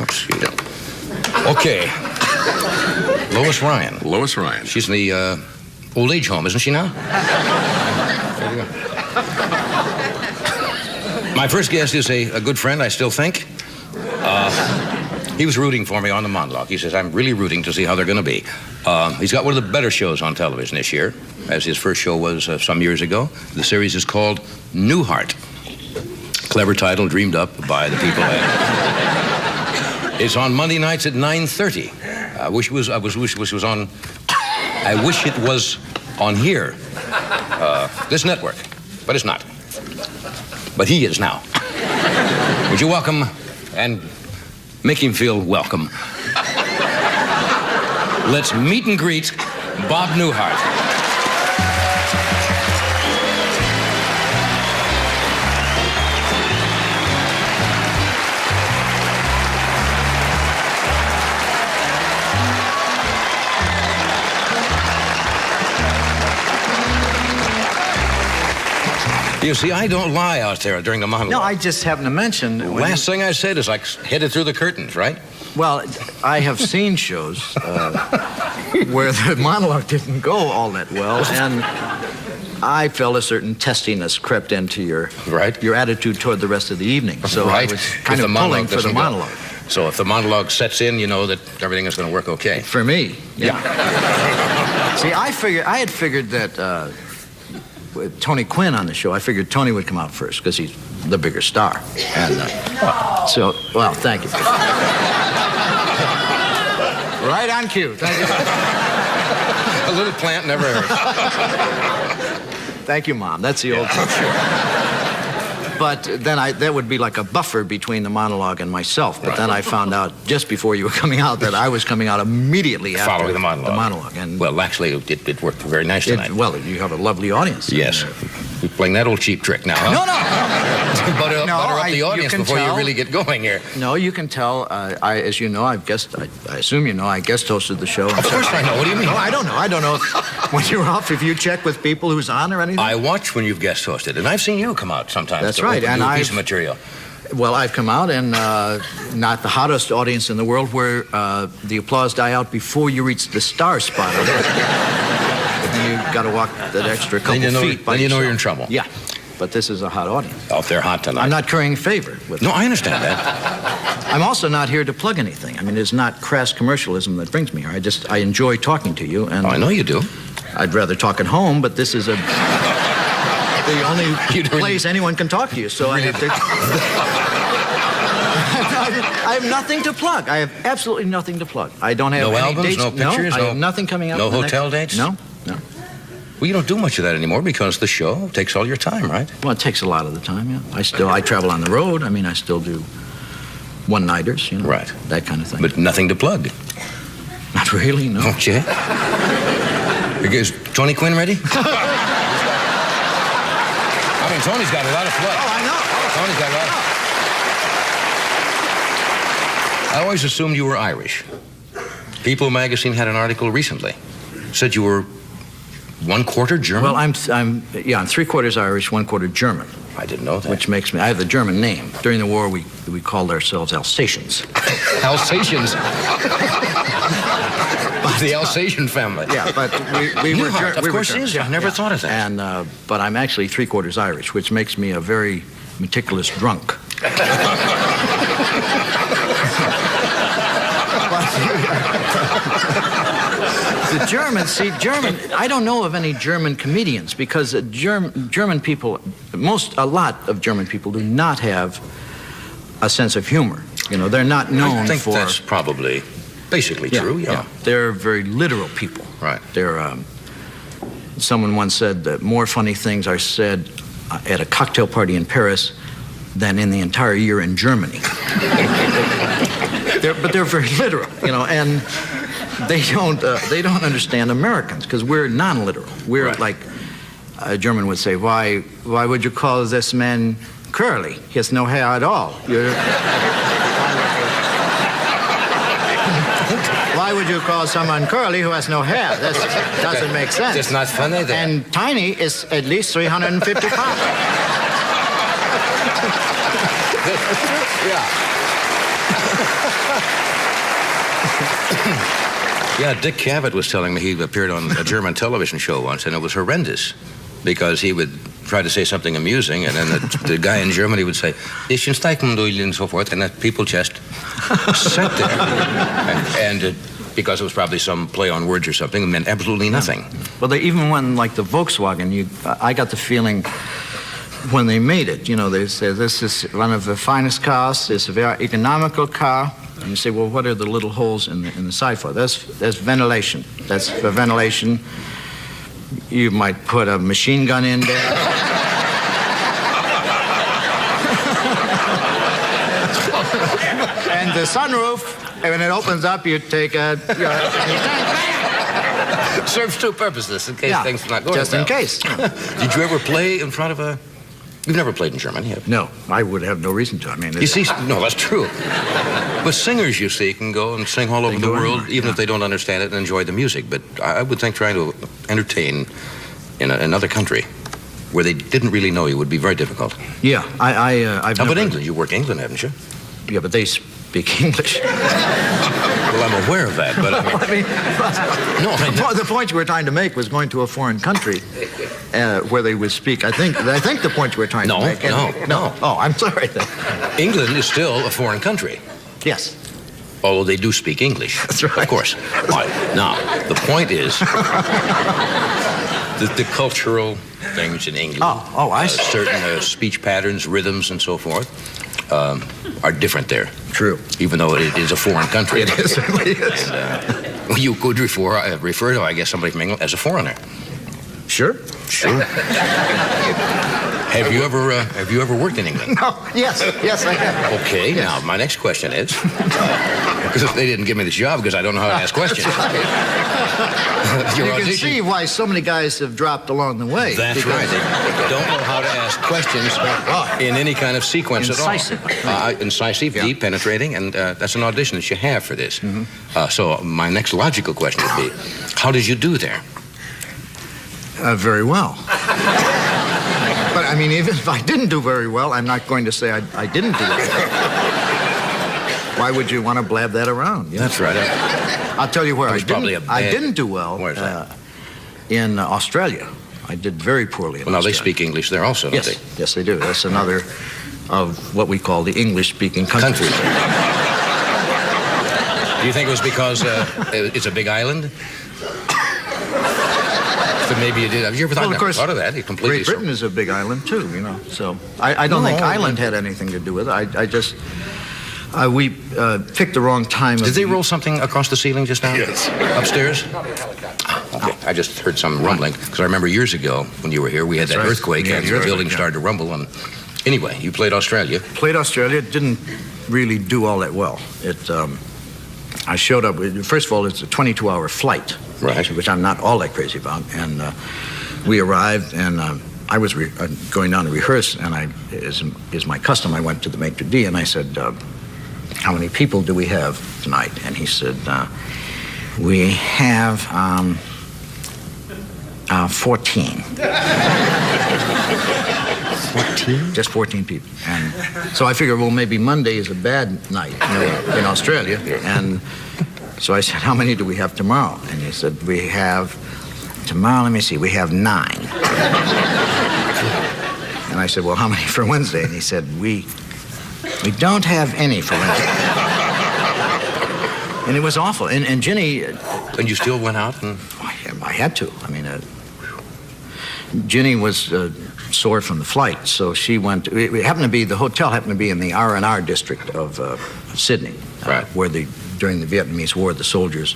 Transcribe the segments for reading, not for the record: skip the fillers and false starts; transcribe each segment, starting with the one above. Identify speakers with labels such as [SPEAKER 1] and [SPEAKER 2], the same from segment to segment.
[SPEAKER 1] Excuse me. Okay. Lois Ryan.
[SPEAKER 2] Lois Ryan.
[SPEAKER 1] She's in the old age home, isn't she now? There you go. My first guest is a good friend, I still think. He was rooting for me on the monologue. He says, I'm really rooting to see how they're going to be. He's got one of the better shows on television this year, as his first show was some years ago. The series is called Newhart. Clever title, dreamed up by the people. It's on Monday nights at 9:30. I wish it was on here, this network, but it's not. But he is now. Would you welcome and make him feel welcome? Let's meet and greet Bob Newhart. You see, I don't lie out there during the monologue.
[SPEAKER 3] No, I just happened to mention...
[SPEAKER 1] The last thing I said is like headed through the curtains, right?
[SPEAKER 3] Well, I have seen shows where the monologue didn't go all that well, and I felt a certain testiness crept into your attitude toward the rest of the evening. So I was kind of pulling for the monologue.
[SPEAKER 1] So if the monologue sets in, you know that everything is going to work okay.
[SPEAKER 3] For me, yeah. See, I had figured that... with Tony Quinn on the show, I figured Tony would come out first because he's the bigger star. And so, well, thank you. Right on cue. Thank you.
[SPEAKER 1] A little plant never hurts.
[SPEAKER 3] Thank you, Mom. That's the old picture. But then that would be like a buffer between the monologue and myself. But then I found out just before you were coming out that I was coming out immediately after
[SPEAKER 1] following the monologue.
[SPEAKER 3] And
[SPEAKER 1] well, actually, it worked very nice tonight.
[SPEAKER 3] Well, you have a lovely audience.
[SPEAKER 1] Yes. You're playing that old cheap trick now, huh?
[SPEAKER 3] No.
[SPEAKER 1] butter up the audience before you really get going here.
[SPEAKER 3] No, you can tell. As you know, I assume you know, I guest hosted the show.
[SPEAKER 1] Of course I know. What do you mean?
[SPEAKER 3] No, I don't know. I don't know when you're off, if you check with people who's on or anything.
[SPEAKER 1] I watch when you've guest hosted, and I've seen you come out sometimes.
[SPEAKER 3] That's right.
[SPEAKER 1] And a piece of material.
[SPEAKER 3] Well, I've come out and not the hottest audience in the world where the applause die out before you reach the star spot. And you've got to walk that extra couple feet by
[SPEAKER 1] Then you know
[SPEAKER 3] yourself.
[SPEAKER 1] you're in trouble.
[SPEAKER 3] Yeah, but this is a hot audience.
[SPEAKER 1] Oh, they're hot tonight.
[SPEAKER 3] I'm not currying favor with
[SPEAKER 1] No, I understand that.
[SPEAKER 3] I'm also not here to plug anything. I mean, it's not crass commercialism that brings me here. I enjoy talking to you. And
[SPEAKER 1] I know you do.
[SPEAKER 3] I'd rather talk at home, but this is the only place anyone can talk to you. So I have to... I have nothing to plug. I have absolutely nothing to plug. I don't have
[SPEAKER 1] no
[SPEAKER 3] any
[SPEAKER 1] albums,
[SPEAKER 3] dates.
[SPEAKER 1] no pictures,
[SPEAKER 3] I have nothing coming up.
[SPEAKER 1] No hotel dates?
[SPEAKER 3] No.
[SPEAKER 1] Well, you don't do much of that anymore because the show takes all your time, right?
[SPEAKER 3] Well, it takes a lot of the time, yeah. I travel on the road. I mean, I still do one-nighters, you know.
[SPEAKER 1] Right.
[SPEAKER 3] That kind of thing.
[SPEAKER 1] But nothing to plug.
[SPEAKER 3] Not really, no.
[SPEAKER 1] Okay. Is Tony Quinn ready? I mean, Tony's got a lot of flow.
[SPEAKER 3] Oh, I know.
[SPEAKER 1] Tony's got a lot of... I always assumed you were Irish. People magazine had an article recently. Said you were 1/4 German?
[SPEAKER 3] Well, I'm 3/4 Irish, 1/4 German.
[SPEAKER 1] I didn't know that.
[SPEAKER 3] Which makes me... I have the German name. During the war, we called ourselves Alsatians.
[SPEAKER 1] Alsatians? The Alsatian family.
[SPEAKER 3] Yeah, but we were...
[SPEAKER 1] Of course it is. I never thought of that.
[SPEAKER 3] And, but I'm actually 3/4 Irish, which makes me a very meticulous drunk. The Germans, I don't know of any German comedians because German people, a lot of German people do not have a sense of humor. You know, they're not known for...
[SPEAKER 1] I think that's probably basically true, yeah.
[SPEAKER 3] They're very literal people.
[SPEAKER 1] Right.
[SPEAKER 3] They're, someone once said that more funny things are said at a cocktail party in Paris than in the entire year in Germany. But they're very literal, you know, and they don't understand Americans because we're non-literal. We're like a German would say, why would you call this man curly? He has no hair at all. Why would you call someone curly who has no hair? That doesn't make sense.
[SPEAKER 1] It's not funny then.
[SPEAKER 3] And Tiny is at least 350 pounds.
[SPEAKER 1] Yeah. Yeah, Dick Cavett was telling me he appeared on a German television show once, and it was horrendous because he would try to say something amusing, and then the guy in Germany would say, "Ich and so forth," and that people just sat there. And because it was probably some play on words or something, it meant absolutely nothing.
[SPEAKER 3] Well, even when, like the Volkswagen, I got the feeling when they made it, they say, this is one of the finest cars, it's a very economical car. And you say, well, what are the little holes in the side for? There's ventilation. That's for ventilation. You might put a machine gun in there. And the sunroof, when it opens up, you take a...
[SPEAKER 1] Serves two purposes, in case things are not going
[SPEAKER 3] just
[SPEAKER 1] well.
[SPEAKER 3] In case.
[SPEAKER 1] Did you ever play in front of a... You've never played in Germany, have you?
[SPEAKER 3] No, I would have no reason to. I mean...
[SPEAKER 1] You see, no, that's true. But singers, you see, can go and sing all over the world, even if they don't understand it and enjoy the music. But I would think trying to entertain in another country where they didn't really know you would be very difficult.
[SPEAKER 3] Yeah, I've
[SPEAKER 1] How about England? You work England, haven't you?
[SPEAKER 3] Yeah, but they speak English.
[SPEAKER 1] Well, I'm aware of that, but
[SPEAKER 3] the point you were trying to make was going to a foreign country where they would speak. I think the point you were trying to make.
[SPEAKER 1] No.
[SPEAKER 3] Oh, I'm sorry.
[SPEAKER 1] England is still a foreign country.
[SPEAKER 3] Yes.
[SPEAKER 1] Although they do speak English.
[SPEAKER 3] That's right.
[SPEAKER 1] Of course. Now, the point is that the cultural things in England,
[SPEAKER 3] I see.
[SPEAKER 1] certain speech patterns, rhythms, and so forth, are different there.
[SPEAKER 3] True.
[SPEAKER 1] Even though it is a foreign country.
[SPEAKER 3] It certainly is.
[SPEAKER 1] And, you could refer to, I guess, somebody from England as a foreigner.
[SPEAKER 3] Sure.
[SPEAKER 1] Have you ever worked in England?
[SPEAKER 3] No. Yes, I have.
[SPEAKER 1] Okay. Yes. Now, my next question is, because they didn't give me this job because I don't know how to ask questions.
[SPEAKER 3] You can see why so many guys have dropped along the way.
[SPEAKER 1] That's right. They don't know how to ask questions in any kind of sequence
[SPEAKER 3] incisive.
[SPEAKER 1] at all. Incisive, deep, penetrating, and that's an audition that you have for this. Mm-hmm. So my next logical question would be, how did you do there?
[SPEAKER 3] Very well. But, I mean, even if I didn't do very well, I'm not going to say I didn't do it. Why would you want to blab that around?
[SPEAKER 1] That's right.
[SPEAKER 3] I'll tell you where I didn't do well.
[SPEAKER 1] Where's that?
[SPEAKER 3] In Australia. I did very poorly in
[SPEAKER 1] Well, now
[SPEAKER 3] Australia.
[SPEAKER 1] they speak English there also, don't they?
[SPEAKER 3] Yes, they do. That's another of what we call the English-speaking countries.
[SPEAKER 1] Do you think it was because it's a big island? So maybe you did. Have you ever thought of that? You completely.
[SPEAKER 3] Great Britain is a big island too, So I don't think island had anything to do with it. We picked the wrong time.
[SPEAKER 1] Did they roll something across the ceiling just now?
[SPEAKER 2] Yes.
[SPEAKER 1] Upstairs? Okay. I just heard some rumbling because I remember years ago when you were here, we had that earthquake and the building started to rumble. And anyway, you played Australia.
[SPEAKER 3] Played Australia. Didn't really do all that well. I showed up. First of all, it's a 22-hour flight,
[SPEAKER 1] right?
[SPEAKER 3] Which I'm not all that crazy about. And we arrived, and I was going down to rehearse, and as is my custom, I went to the maitre d', and I said, "How many people do we have tonight?" And he said, "We have 14." 14? Just 14 people. And so I figured, well, maybe Monday is a bad night in Australia. And so I said, how many do we have tomorrow? And he said, we have 9. And I said, well, how many for Wednesday? And he said, we don't have any for Wednesday. And it was awful. And Ginny...
[SPEAKER 1] And you still went out? And...
[SPEAKER 3] I had to. I mean, Ginny was... sore from the flight, so she went. The hotel happened to be in the R&R district of Sydney,
[SPEAKER 1] right.
[SPEAKER 3] Where during the Vietnamese War, the soldiers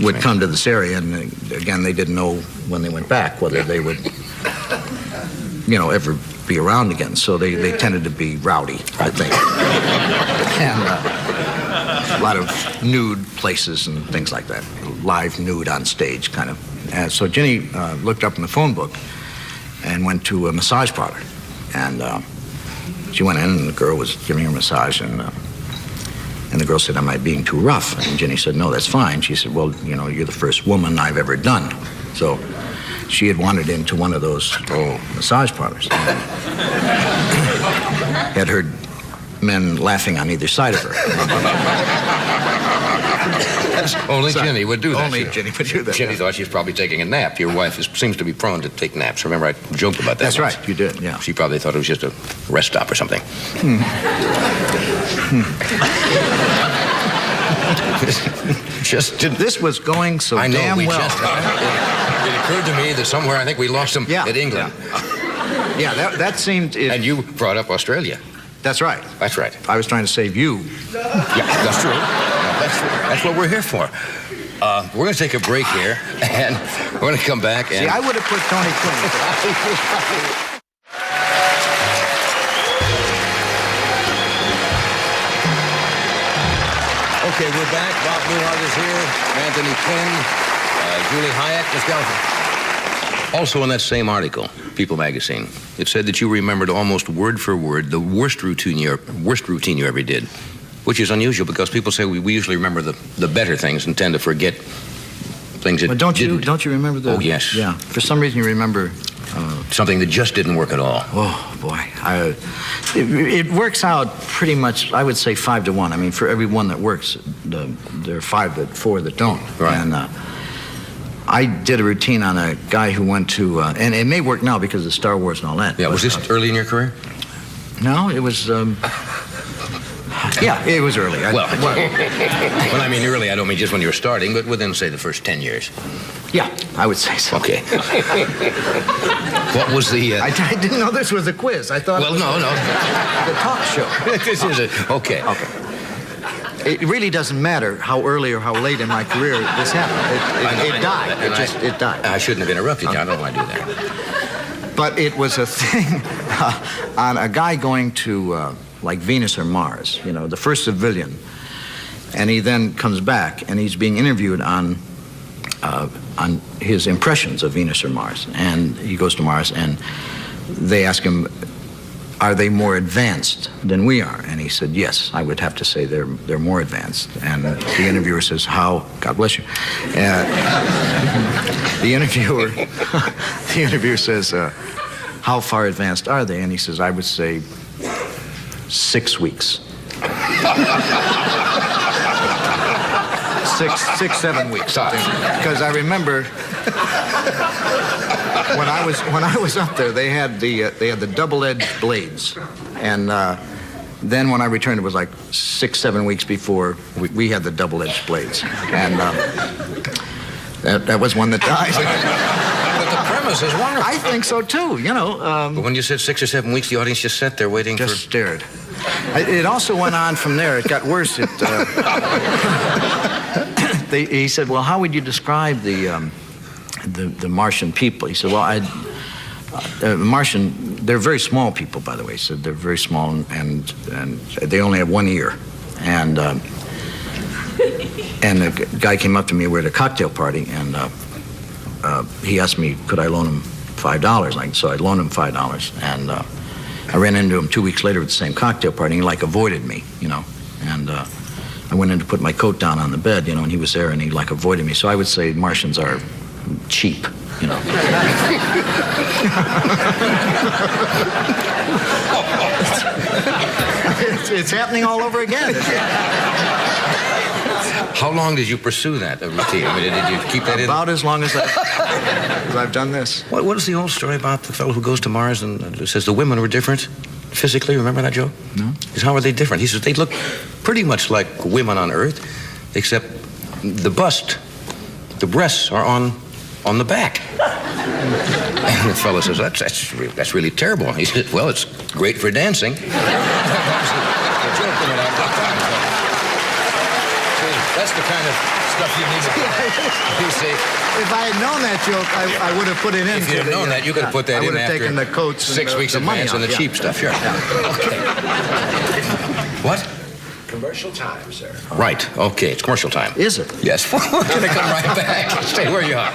[SPEAKER 3] would come to this area, and again, they didn't know when they went back whether they would, ever be around again. So they tended to be rowdy, I think, and a lot of nude places and things like that, live nude on stage, kind of. And so Ginny looked up in the phone book and went to a massage parlor. And she went in, and the girl was giving her a massage, and the girl said, am I being too rough? And Ginny said, no, that's fine. She said, well, you're the first woman I've ever done. So she had wandered into one of those massage parlors. And had heard men laughing on either side of her.
[SPEAKER 1] Only Jenny would do that.
[SPEAKER 3] Only Jenny would do that.
[SPEAKER 1] Jenny thought she was probably taking a nap. Your wife seems to be prone to take naps. Remember, I joked about that.
[SPEAKER 3] That's
[SPEAKER 1] once.
[SPEAKER 3] right, you did, yeah.
[SPEAKER 1] She probably thought it was just a rest stop or something.
[SPEAKER 3] This was going so damn well.
[SPEAKER 1] It occurred to me that somewhere I think we lost him at England.
[SPEAKER 3] Yeah, that seemed...
[SPEAKER 1] And you brought up Australia.
[SPEAKER 3] That's right.
[SPEAKER 1] That's right.
[SPEAKER 3] I was trying to save you.
[SPEAKER 1] Yeah, that's true. That's what we're here for. We're going to take a break here, and we're going to come back and...
[SPEAKER 3] See, I would have put Tony Quinn.
[SPEAKER 1] Okay, we're back. Bob Newhart is here. Anthony Quinn, Julie Hyatt, Miss Galvin. Also in that same article, People magazine, it said that you remembered almost word for word the worst routine you ever did, which is unusual because people say we usually remember the better things and tend to forget things that
[SPEAKER 3] don't
[SPEAKER 1] didn't.
[SPEAKER 3] You remember the...
[SPEAKER 1] Oh, yes.
[SPEAKER 3] Yeah. For some reason you remember...
[SPEAKER 1] something that just didn't work at all.
[SPEAKER 3] Oh, boy. It works out pretty much, I would say, 5 to 1. I mean, for every one that works, there are 4 that don't.
[SPEAKER 1] Right.
[SPEAKER 3] And I did a routine on a guy who went to... and it may work now because of Star Wars and all that.
[SPEAKER 1] Yeah, was this early in your career?
[SPEAKER 3] No, it was... yeah, it was early.
[SPEAKER 1] Well, when I mean early, I don't mean just when you were starting, but within, say, the first 10 years.
[SPEAKER 3] Yeah, I would say so.
[SPEAKER 1] Okay. What was the...
[SPEAKER 3] I didn't know this was a quiz. I thought...
[SPEAKER 1] Well, no.
[SPEAKER 3] The talk show.
[SPEAKER 1] This is it. Okay.
[SPEAKER 3] Okay. It really doesn't matter how early or how late in my career this happened. It died. It died.
[SPEAKER 1] I shouldn't have interrupted you. I don't want to do that.
[SPEAKER 3] But it was a thing on a guy going to, like, Venus or Mars, you know, the first civilian. And he then comes back, and he's being interviewed on his impressions of Venus or Mars. And he goes to Mars, and they ask him, are they more advanced than we are? And he said, yes, I would have to say they're more advanced. And the interviewer says, how? God bless you. The interviewer says, how far advanced are they? And he says, I would say 6 weeks. 7 weeks. Because I remember when I was up there, they had the double-edged blades, and then when I returned, it was like 6, 7 weeks before we had the double-edged blades, and that was one that died.
[SPEAKER 1] But the premise is wonderful.
[SPEAKER 3] I think so too. You know.
[SPEAKER 1] But when you said 6 or 7 weeks, the audience just sat there waiting
[SPEAKER 3] just stared. It also went on from there. It got worse. He said, well, how would you describe the Martian people? He said, well, Martian, they're very small people, by the way. He said they're very small, and they only have 1 ear. And the guy came up to me, we were at a cocktail party, and he asked me, could I loan him $5? So I loaned him $5, and I ran into him 2 weeks later at the same cocktail party, and he, like, avoided me, you know, and I went in to put my coat down on the bed, you know, and he was there, and he, like, avoided me. So I would say Martians are cheap, you know. It's happening all over again.
[SPEAKER 1] How long did you pursue that routine? I mean, did you keep that in?
[SPEAKER 3] About as long as I've done this.
[SPEAKER 1] What is the old story about the fellow who goes to Mars and says the women were different physically? Remember that joke?
[SPEAKER 3] No.
[SPEAKER 1] Because how are they different? He says they look pretty much like women on Earth, except the bust, the breasts are on the back. And the fellow says, that's really terrible. He says, well, it's great for dancing. That's the kind of stuff you need to do. You see,
[SPEAKER 3] if I had known that joke, I would have put it in.
[SPEAKER 1] If you'd have known that, you could have put that in after
[SPEAKER 3] taken the coats
[SPEAKER 1] 6 weeks advance and the cheap stuff. Sure. Okay. What?
[SPEAKER 2] Commercial time, sir.
[SPEAKER 1] Right. Okay. It's commercial time.
[SPEAKER 3] Is it?
[SPEAKER 1] Yes. We're going to come right back. Stay where you are.